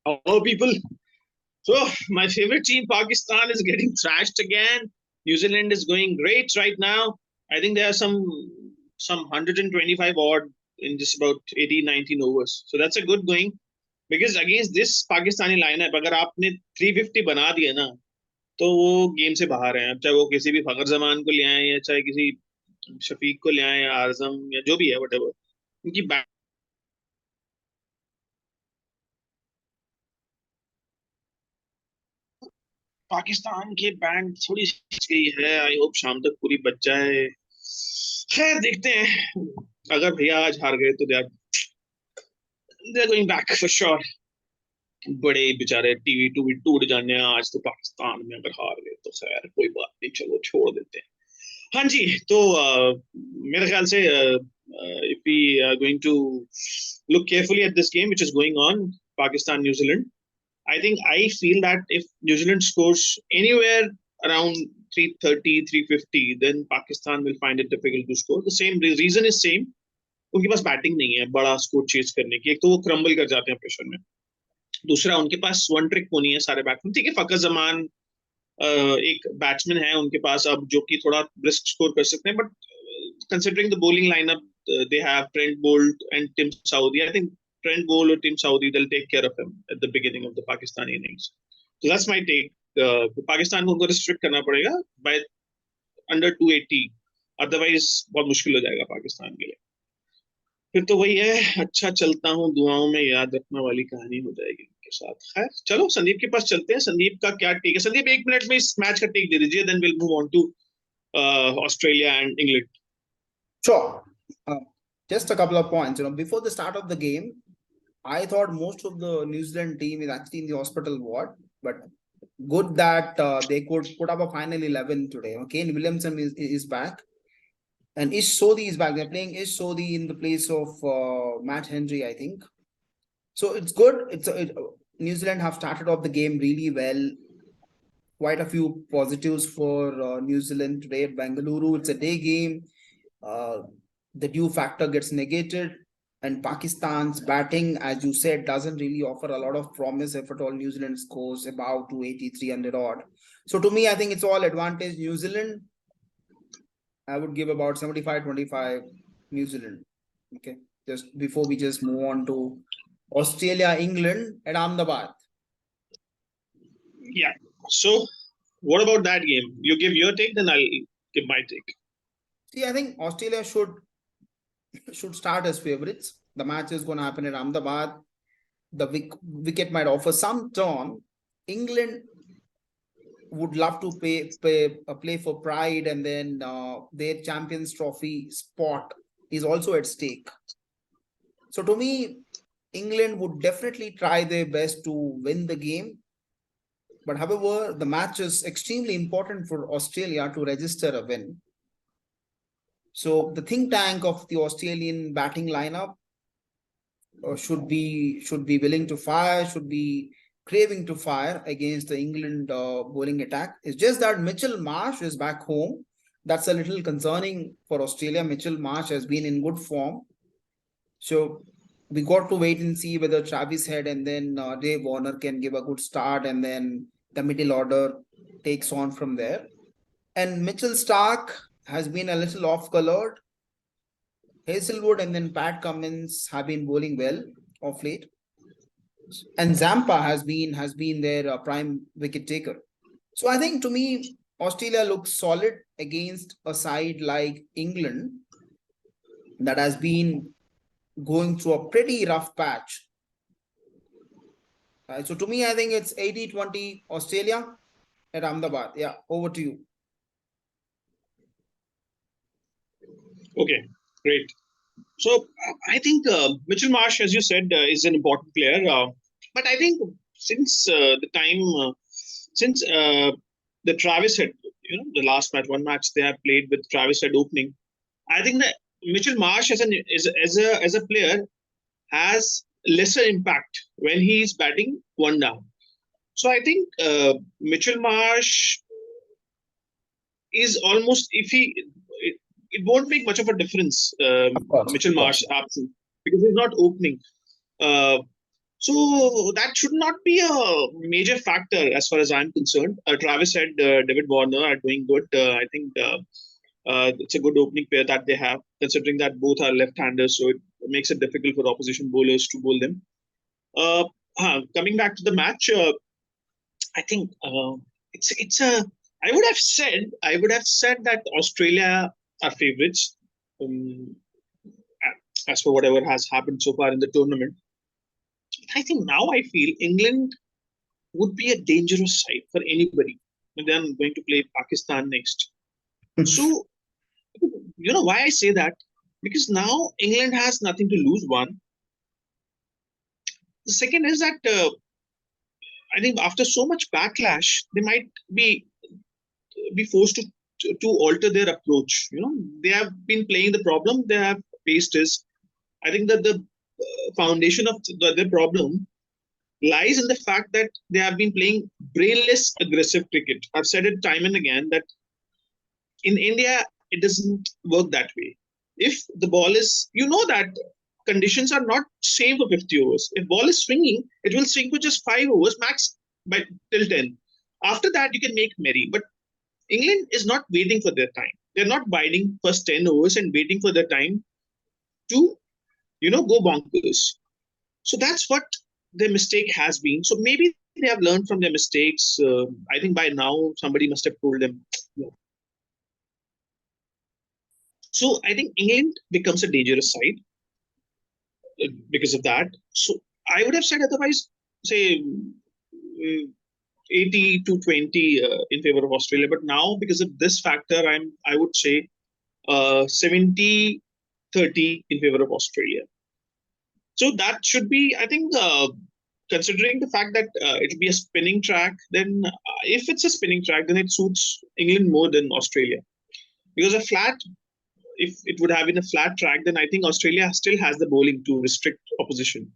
Hello, people. So, my favorite team, Pakistan, is getting thrashed again. New Zealand is going great right now. I think there are some 125 odd in just about 18, 19 overs. So that's a good going. Because against this Pakistani lineup, अगर आपने 350 बना दिया ना, तो वो game से बाहर है. अब चाहे वो किसी भी फखर जमान को ले आए या चाहे किसी शफीक को ले आए या आजम या जो भी है वटेवर, उनकी पाकिस्तान की बैंड थोड़ी सी गई है. आई होप शाम तक पूरी बच जाए. खैर देखते हैं. अगर भैया आज हार गए तो they are going back for sure. बड़े बेचारे टीवी टूवी टूट जाने हैं आज तो पाकिस्तान में अगर हार गए तो. खैर कोई बात नहीं, चलो छोड़ देते हैं. हाँ जी. तो मेरे ख्याल से if we are going to look carefully at this game which is going on, Pakistan New Zealand, I feel that if New Zealand scores anywhere around 330, 350, then Pakistan will find it difficult to score. The same reason is same. उनके पास batting नहीं है बड़ा score chase करने की. एक तो वो crumble कर जाते हैं प्रेशर में. दूसरा उनके पास वन ट्रिक पोनी है सारे बैट्समैन. ठीक है, फकर जमान एक बैट्समैन है उनके पास अब जो कि थोड़ा ब्रिस्क स्कोर कर सकते हैं. But considering the bowling lineup, they have Trent Boult and Tim Southee. I think Trent Bolt or Tim Saudi, they'll take care of him at the beginning of the Pakistani innings. So that's my take. Pakistan को उनको restrict करना पड़ेगा by under 280. Otherwise बहुत मुश्किल हो जाएगा पाकिस्तान के लिए. फिर तो वही है, अच्छा चलता हूँ दुआओं में याद रखने वाली कहानी हो जाएगी उनके साथ. खैर चलो संदीप के पास चलते हैं. संदीप का क्या टेक है? संदीप एक मिनट में इस मैच का टेक दे दीजिए, then we'll move on to Australia and England. Sure. Just a couple of points. Before the start of the game, I thought most of the New Zealand team is actually in the hospital ward, but good that they could put up a final 11 today. Kane Williamson is back, and Ish Sodhi is back. They're playing Ish Sodhi in the place of Matt Henry, I think. So it's good. New Zealand have started off the game really well. Quite a few positives for New Zealand today at Bengaluru. It's a day game. The dew factor gets negated. And Pakistan's batting, as you said, doesn't really offer a lot of promise if at all New Zealand scores about 280, 300 odd. So to me, I think it's all advantage New Zealand. I would give about 75-25 New Zealand. Okay. Just before we just move on to Australia, England at Ahmedabad. Yeah. So what about that game? You give your take, then I'll give my take. See, I think Australia should start as favorites. The match is going to happen at Ahmedabad. The wicket might offer some turn. England would love to play for pride, and then their Champions Trophy spot is also at stake. So to me, England would definitely try their best to win the game. But however, the match is extremely important for Australia to register a win. So the think tank of the Australian batting lineup should be willing to fire, should be craving to fire against the England bowling attack. It's just that Mitchell Marsh is back home. That's a little concerning for Australia. Mitchell Marsh has been in good form. So we got to wait and see whether Travis Head and then Dave Warner can give a good start, and then the middle order takes on from there. And Mitchell Starc has been a little off-colored. Hazelwood and then Pat Cummins have been bowling well of late. And Zampa has been their prime wicket taker. So I think to me, Australia looks solid against a side like England that has been going through a pretty rough patch. So to me, I think it's 80-20 Australia at Ahmedabad. Yeah, over to you. Okay, great. So I think Mitchell Marsh, as you said, is an important player. But I think since the Travis Head, the last match, one match they have played with Travis Head opening, I think that Mitchell Marsh as a player has lesser impact when he is batting one down. So I think Mitchell Marsh is almost, it won't make much of a difference, Mitchell Marsh absent, because he's not opening. So that should not be a major factor as far as I'm concerned. Travis said David Warner are doing good. I think it's a good opening pair that they have, considering that both are left-handers, so it makes it difficult for opposition bowlers to bowl them. Coming back to the match, I think it's a. I would have said that Australia are favourites, um, as for whatever has happened so far in the tournament. I think now I feel England would be a dangerous side for anybody. And then I'm going to play Pakistan next. So, you know why I say that? Because now England has nothing to lose. One. The second is that I think after so much backlash, they might be forced to alter their approach. You know, they have been playing the problem they have faced is. I think that the foundation of the problem lies in the fact that they have been playing brainless, aggressive cricket. I've said it time and again that in India, it doesn't work that way. If the ball is, you know that conditions are not same for 50 overs. If ball is swinging, it will swing for just 5 overs max by till 10. After that, you can make merry. But England is not waiting for their time. They're not biding first 10 overs and waiting for their time to, go bonkers. So that's what their mistake has been. So maybe they have learned from their mistakes. I think by now somebody must have told them. No. So I think England becomes a dangerous side because of that. So I would have said otherwise, say 80 to 20 in favor of Australia. But now because of this factor, I would say 70-30 in favor of Australia. So that should be, I think, considering the fact that it'll be a spinning track, then if it's a spinning track, then it suits England more than Australia. Because if it would have been a flat track, then I think Australia still has the bowling to restrict opposition.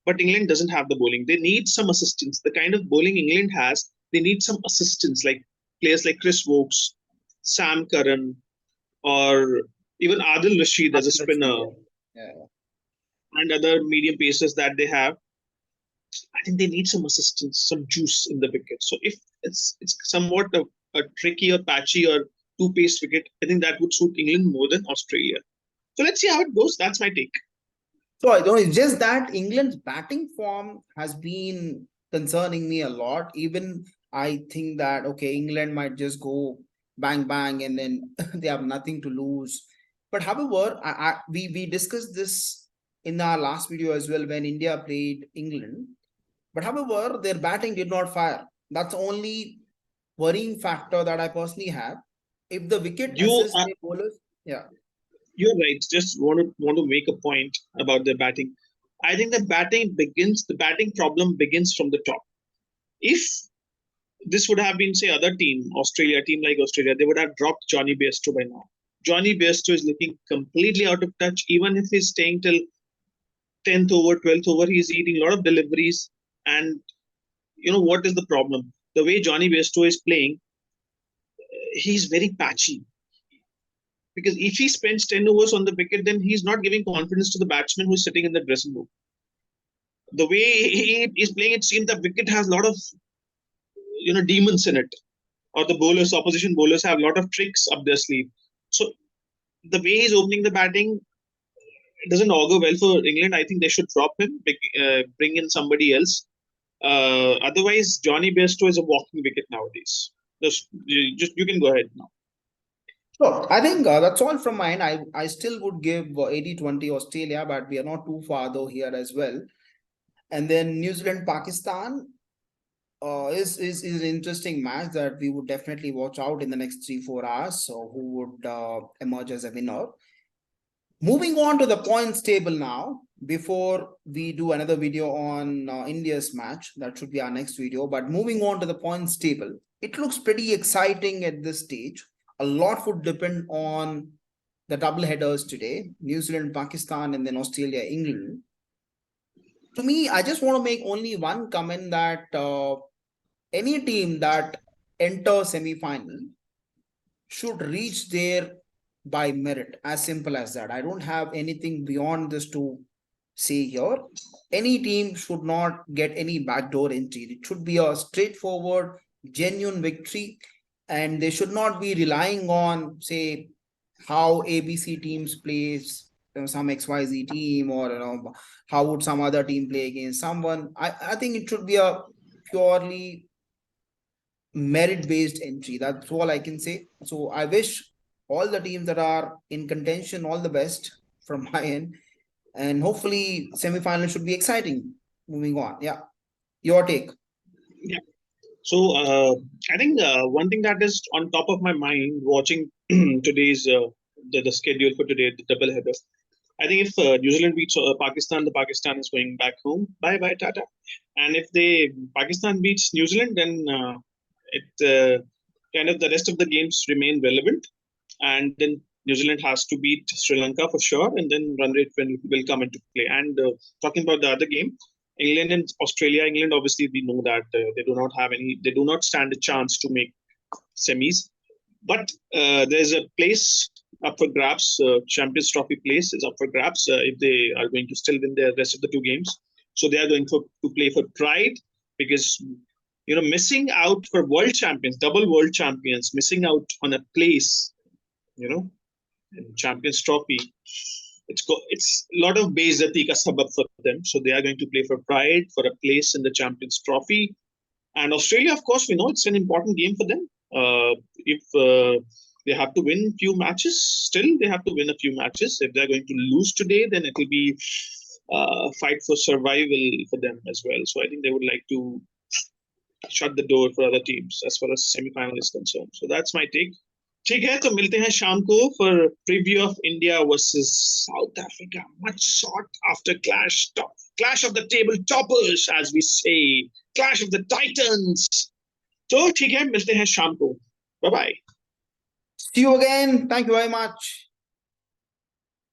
But England doesn't have the bowling. They need some assistance. The kind of bowling England has, they need some assistance, like players like Chris Wokes, Sam Curran, or even Adil Rashid as a spinner, Yeah. and other medium pacers that they have. I think they need some assistance, some juice in the wicket. So if it's somewhat a tricky or patchy or two-paced wicket, I think that would suit England more than Australia. So let's see how it goes. That's my take. So I don't. It's just that England's batting form has been concerning me a lot. Even I think that okay, England might just go bang bang and then they have nothing to lose. But however, we discussed this in our last video as well when India played England. But however, their batting did not fire. That's the only worrying factor that I personally have. If the wicket You assists are their bowlers, yeah. you're right. Just want to make a point about the batting. I think the batting problem begins from the top. If this would have been, say, other team, Australia, a team like Australia, they would have dropped Johnny Bairstow by now. Johnny Bairstow is looking completely out of touch. Even if he's staying till 10th over, 12th over, he's eating a lot of deliveries. And you know what is the problem? The way Johnny Bairstow is playing, he's very patchy. Because if he spends 10 overs on the wicket, then he's not giving confidence to the batsman who's sitting in the dressing room. The way he is playing, it seems the wicket has a lot of demons in it, or the opposition bowlers have a lot of tricks up their sleeve. So the way he's opening the batting, it doesn't augur well for England. I think they should drop him, bring in somebody else. Otherwise, Johnny Bairstow is a walking wicket nowadays. You can go ahead now. So I think that's all from mine. I still would give 80-20 Australia, but we are not too far though here as well. And then New Zealand, Pakistan is an interesting match that we would definitely watch out in the next 3-4 hours. So who would emerge as a winner? Moving on to the points table now, before we do another video on India's match, that should be our next video. But moving on to the points table, it looks pretty exciting at this stage. A lot would depend on the double headers today, New Zealand, Pakistan, and then Australia, England. To me, I just want to make only one comment that any team that enters semi-final should reach there by merit, as simple as that. I don't have anything beyond this to say here. Any team should not get any backdoor entry. It should be a straightforward, genuine victory, and they should not be relying on, say, how ABC teams plays some XYZ team, or how would some other team play against someone. I think it should be a purely merit-based entry. That's all I can say. So I wish all the teams that are in contention all the best from my end, and hopefully semi-final should be exciting. Moving on, yeah, your take. Yeah. So I think one thing that is on top of my mind watching today's the schedule for today, the double header. I think if New Zealand beats Pakistan, the Pakistan is going back home. Bye bye Tata. And if they Pakistan beats New Zealand, then it kind of the rest of the games remain relevant. And then New Zealand has to beat Sri Lanka for sure, and then run rate will come into play. And talking about the other game, England and Australia. England, obviously, we know that they do not stand a chance to make semis. But there's a place up for grabs. Champions Trophy place is up for grabs if they are going to still win the rest of the two games. So they are going to play for pride, because missing out for world champions, double world champions, missing out on a place, in Champions Trophy. It's a lot of beizati ka sabab for them. So they are going to play for pride, for a place in the Champions Trophy. And Australia, of course, we know it's an important game for them. If they have to win a few matches, still they have to win a few matches. If they're going to lose today, then it will be fight for survival for them as well. So I think they would like to shut the door for other teams as far as semi-final is concerned. So that's my take. ठीक है, तो मिलते हैं शाम को for preview of India versus South Africa. Much sought after clash of the table toppers, as we say, clash of the titans. तो ठीक है, मिलते हैं शाम को. Bye bye. See you again. Thank you very much.